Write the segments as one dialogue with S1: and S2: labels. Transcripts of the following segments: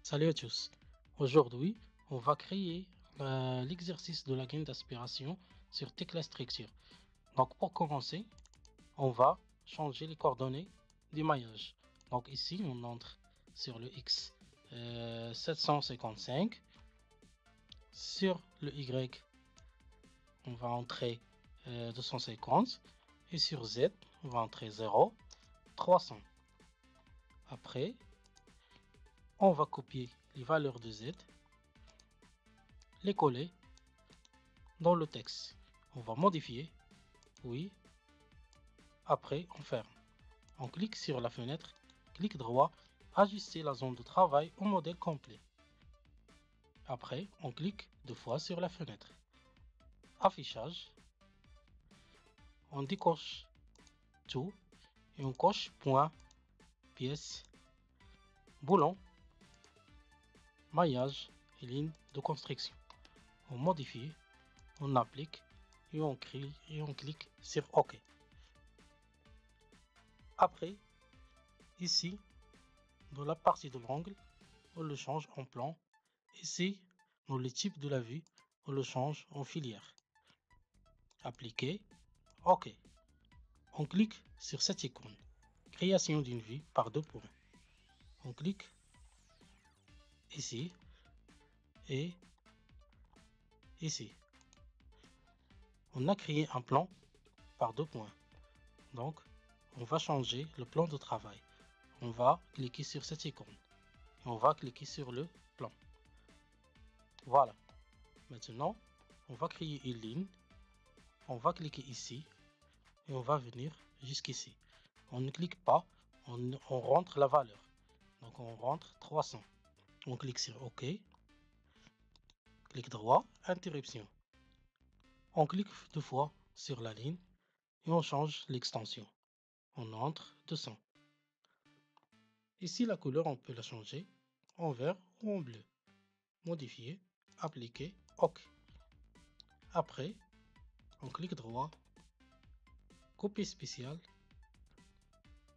S1: Salut à tous. Aujourd'hui, on va créer l'exercice de la gaine d'aspiration sur Tecla Structure. Donc, pour commencer, on va changer les coordonnées du maillage. Donc, ici, on entre sur le X 755. Sur le Y, on va entrer 250. Et sur Z, on va entrer 0, 300. Après, on va copier les valeurs de Z, les coller dans le texte. On va modifier, oui. Après, on ferme. On clique sur la fenêtre, clic droit, ajuster la zone de travail au modèle complet. Après, on clique deux fois sur la fenêtre. Affichage. On décoche tout et on coche point, pièce, boulon, maillage et ligne de construction. On modifie, on applique et on clique sur OK. Après, ici, dans la partie de l'angle, on le change en plan. Ici, dans le type de la vue, on le change en filière. Appliquer, OK. On clique sur cette icône. Création d'une vue par deux points. On clique ici et ici. On a créé un plan par deux points. Donc, on va changer le plan de travail. On va cliquer sur cette icône. Et on va cliquer sur le plan. Voilà. Maintenant, on va créer une ligne. On va cliquer ici. Et on va venir jusqu'ici. On ne clique pas, on rentre la valeur. Donc on rentre 300. On clique sur OK. Clic droit, interruption. On clique deux fois sur la ligne et on change l'extension. On entre 200. Ici la couleur, on peut la changer en vert ou en bleu. Modifier, appliquer, OK. Après, on clique droit, copie spéciale,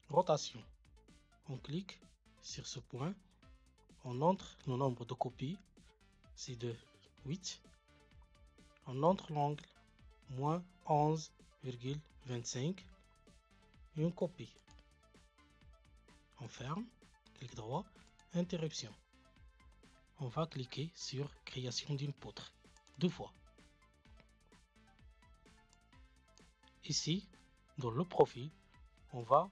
S1: rotation. On clique sur ce point, on entre le nombre de copies, c'est de 8. On entre l'angle moins 11,25 et on copie. On ferme, clic droit, interruption. On va cliquer sur création d'une poutre deux fois. Ici, dans le profil, on va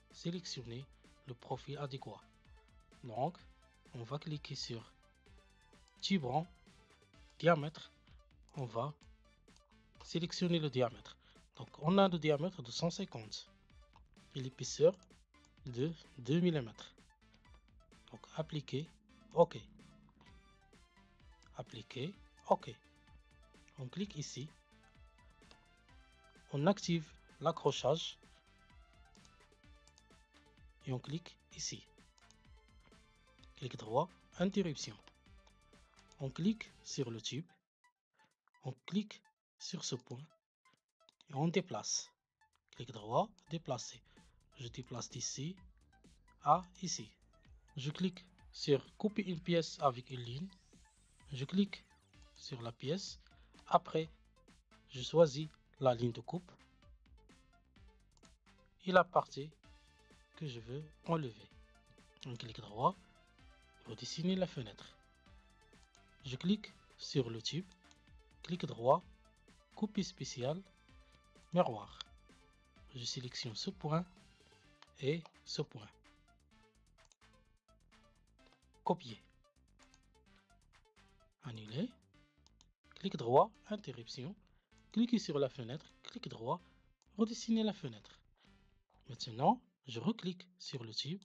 S1: sélectionner le profil adéquat. Donc, on va cliquer sur type rond, diamètre. On va sélectionner le diamètre. Donc, on a le diamètre de 150 et l'épaisseur de 2 mm. Donc, appliquer, OK. Appliquer, OK. On clique ici. On active l'accrochage et on clique ici. Clic droit, interruption. On clique sur le tube. On clique sur ce point et on déplace. Clic droit, déplacer. Je déplace d'ici à ici. Je clique sur couper une pièce avec une ligne. Je clique sur la pièce. Après, je choisis la ligne de coupe et la partie que je veux enlever. Un clic droit pour dessiner la fenêtre. Je clique sur le tube, clic droit, copie spéciale, miroir. Je sélectionne ce point et ce point. Copier. Annuler. Clic droit, interruption. Cliquez sur la fenêtre, clic droit, redessiner la fenêtre. Maintenant, je reclique sur le tube,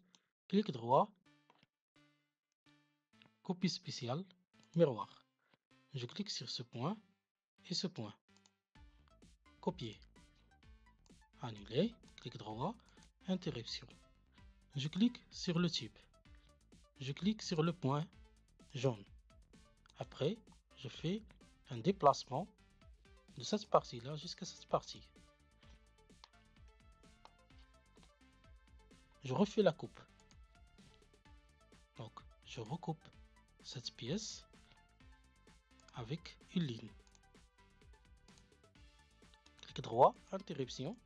S1: clic droit, copie spéciale, miroir. Je clique sur ce point et ce point. Copier. Annuler, clic droit, interruption. Je clique sur le tube. Je clique sur le point jaune. Après, je fais un déplacement de cette partie-là jusqu'à cette partie. Je refais la coupe. Donc, je recoupe cette pièce avec une ligne. Clic droit, interruption.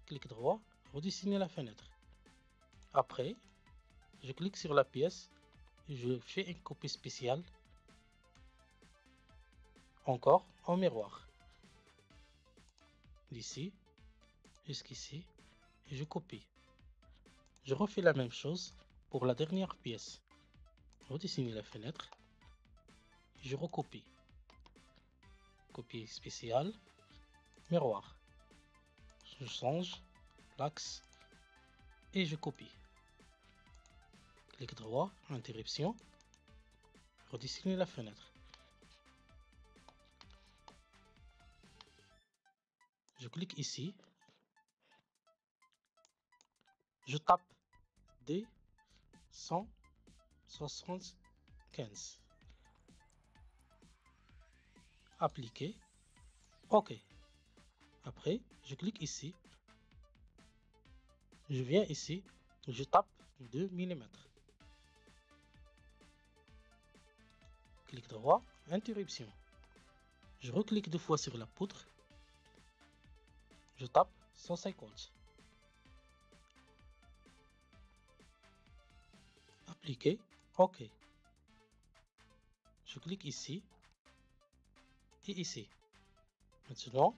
S1: Clic droit, redessiner la fenêtre. Après, je clique sur la pièce et je fais une copie spéciale. Encore en miroir. D'ici jusqu'ici et je copie. Je refais la même chose pour la dernière pièce. Redessiner la fenêtre. Je recopie. Copie spéciale. Miroir. Je change l'axe et je copie. Clic droit, interruption. Redessiner la fenêtre. Je clique ici. Je tape D175. Appliquer. OK. Après, je clique ici. Je viens ici. Je tape 2 mm. Clic droit, interruption. Je reclique 2 fois sur la poutre. Je tape 150. Appliquer. OK. Je clique ici et ici. Maintenant,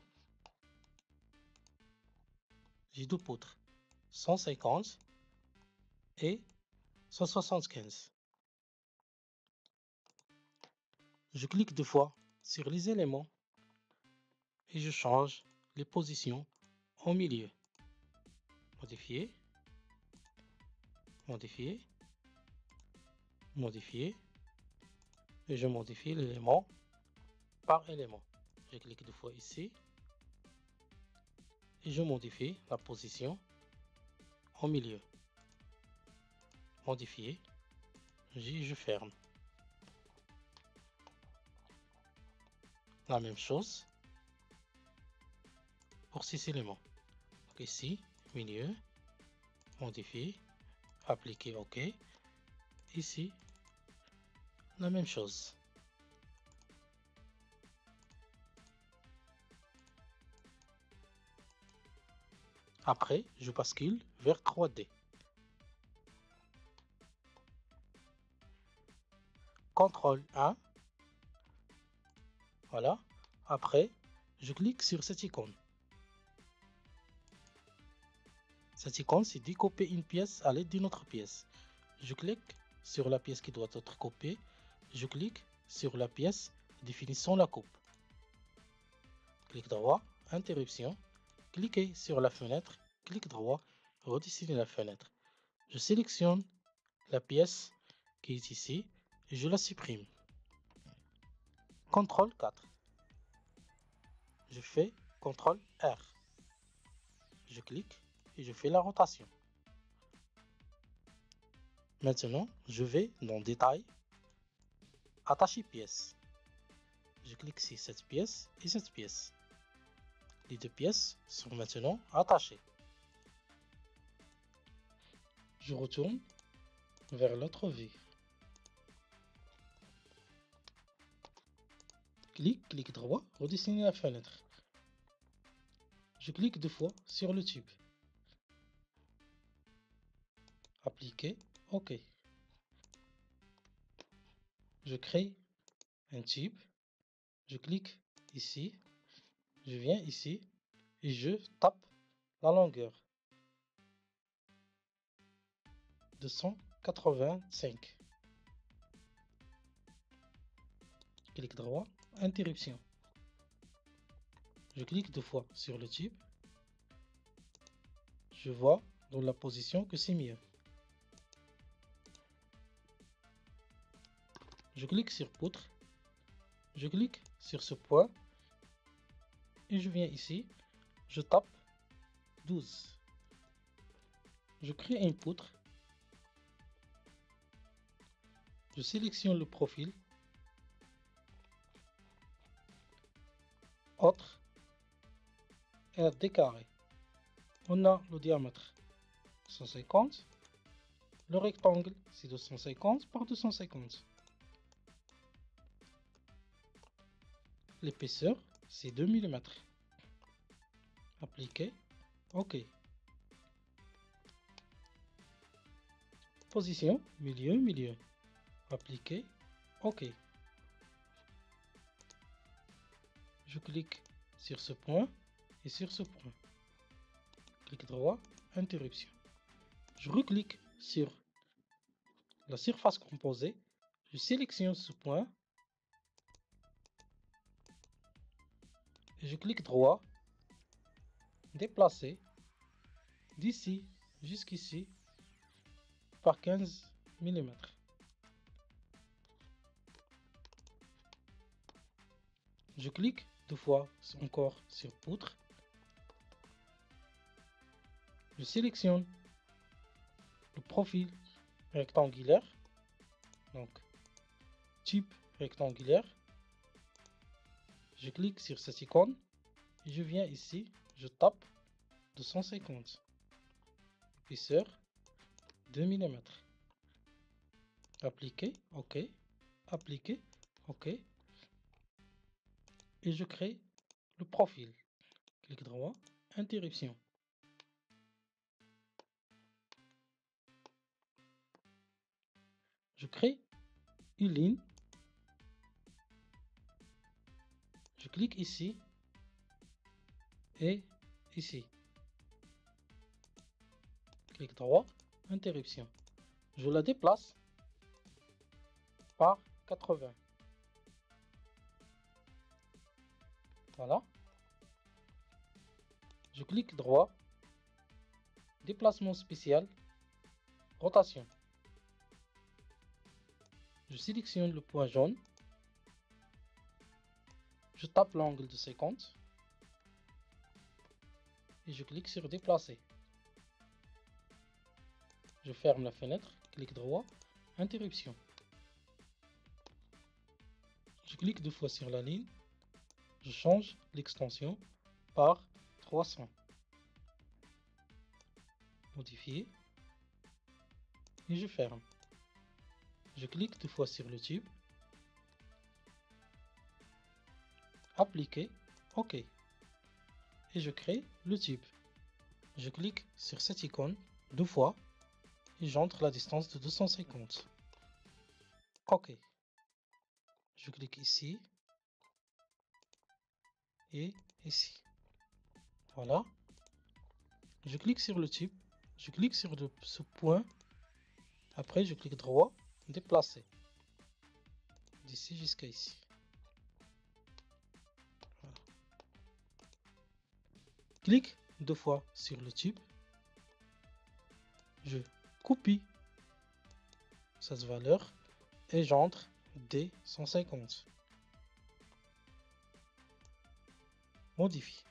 S1: j'ai 2 poutres. 150 et 175. Je clique 2 fois sur les éléments et je change les positions au milieu. Modifier. Modifier. Modifier. Et je modifie l'élément par élément. Je clique 2 fois ici et je modifie la position au milieu. Modifier. Je ferme. La même chose pour 6 éléments. Donc ici, milieu, modifier, appliquer OK. Ici, la même chose. Après, je bascule vers 3D. CTRL 1. Voilà. Après, je clique sur cette icône. Cette icône, c'est découper une pièce à l'aide d'une autre pièce. Je clique sur la pièce qui doit être copiée. Je clique sur la pièce définissant la coupe. Clic droit, interruption. Cliquez sur la fenêtre. Clic droit, redessiner la fenêtre. Je sélectionne la pièce qui est ici et je la supprime. CTRL 4. Je fais CTRL R. Je clique et je fais la rotation. Maintenant, je vais dans Détail, Attacher pièce. Je clique sur cette pièce et cette pièce. Les deux pièces sont maintenant attachées. Je retourne vers l'autre vue. Clic droit, redessiner la fenêtre. Je clique 2 fois sur le tube. Appliquer, OK. Je crée un tube. Je clique ici. Je viens ici et je tape la longueur. 285. Clic droit, interruption. Je clique 2 fois sur le tube. Je vois dans la position que c'est mieux. Je clique sur poutre. Je clique sur ce point. Et je viens ici. Je tape 12. Je crée une poutre. Je sélectionne le profil. Autre. RD carré. On a le diamètre 150 Le rectangle, c'est 250 par 250. L'épaisseur, c'est 2 mm. Appliquer. OK. Position, milieu, milieu. Appliquer. OK. Je clique sur ce point et sur ce point. Clic droit, interruption. Je reclique sur la surface composée. Je sélectionne ce point. Et je clique droit. Déplacer. D'ici jusqu'ici par 15 mm. Je clique deux fois encore sur poutre. Je sélectionne le profil rectangulaire, donc type rectangulaire. Je clique sur cette icône et je viens ici, je tape 250. Épaisseur 2 mm. Appliquer, OK. Appliquer, OK. Et je crée le profil. Clic droit, interruption. Je crée une ligne. Je clique ici et ici. Clic droit, interruption. Je la déplace par 80. Voilà. Je clique droit, déplacement spécial, rotation. Je sélectionne le point jaune. Je tape l'angle de 50 et je clique sur déplacer. Je ferme la fenêtre, clic droit, interruption. Je clique deux fois sur la ligne. Je change l'extension par 300. Modifier. Et je ferme. Je clique deux fois sur le tube. Appliquer. OK. Et je crée le tube. Je clique sur cette icône deux fois et j'entre la distance de 250. OK. Je clique ici et ici. Voilà. Je clique sur le tube. Je clique sur ce point. Après, je clique droit, déplacer. D'ici jusqu'à ici. Voilà. Clique deux fois sur le tube. Je copie cette valeur et j'entre D150. Modifie.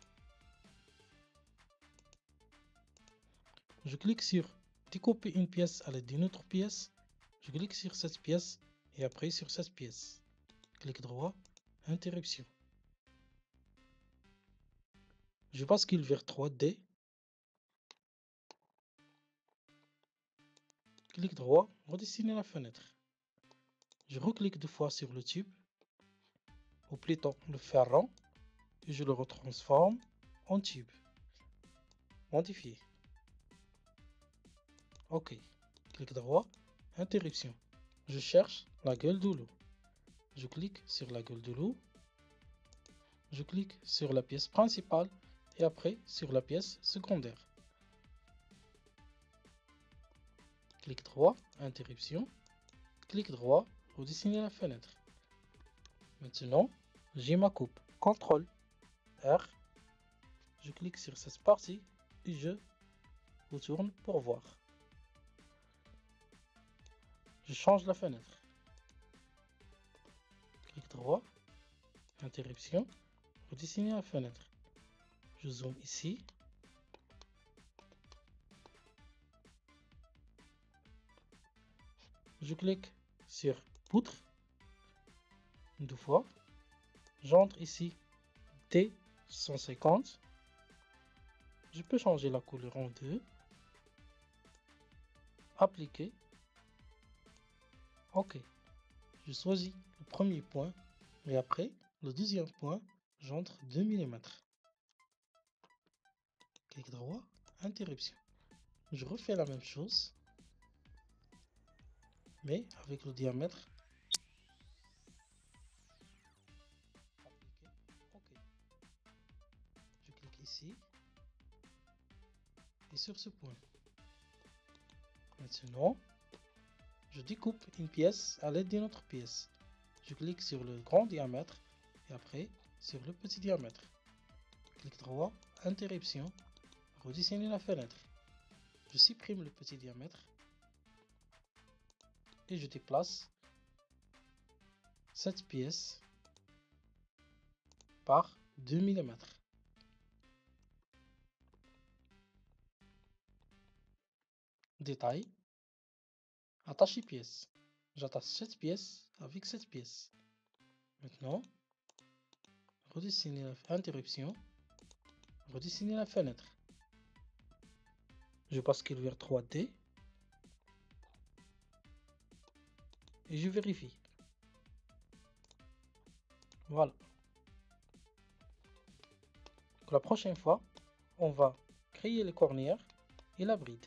S1: Je clique sur découper une pièce à l'aide d'une autre pièce. Je clique sur cette pièce et après sur cette pièce. Clic droit, interruption. Je bascule vers 3D. Clic droit, redessiner la fenêtre. Je reclique deux fois sur le tube, ou plutôt le fer rond, et je le retransforme en tube. Modifier. OK. Clic droit, interruption. Je cherche la gueule de loup. Je clique sur la gueule de loup. Je clique sur la pièce principale et après sur la pièce secondaire. Clic droit, interruption. Clic droit, redessiner la fenêtre. Maintenant, j'ai ma coupe. CTRL R. Je clique sur cette partie et je retourne pour voir. Je change la fenêtre. Clic droit, interruption, redessiner la fenêtre. Je zoome ici. Je clique sur poutre deux fois. J'entre ici T150. Je peux changer la couleur en deux. appliquer. OK. Je choisis le premier point et après le deuxième point, j'entre 2 mm. Clic droit, interruption. Je refais la même chose, mais avec le diamètre. Appliquer. OK. Je clique ici et sur ce point. Maintenant, je découpe une pièce à l'aide d'une autre pièce. Je clique sur le grand diamètre et après sur le petit diamètre. Clic droit, interruption, redessiner la fenêtre. Je supprime le petit diamètre et je déplace cette pièce par 2 mm. Détail, attacher pièce. J'attache cette pièce avec cette pièce. Maintenant, redessiner la interruption, redessiner la fenêtre. Je bascule vers 3D et je vérifie. Voilà. La prochaine fois, on va créer les cornières et la bride.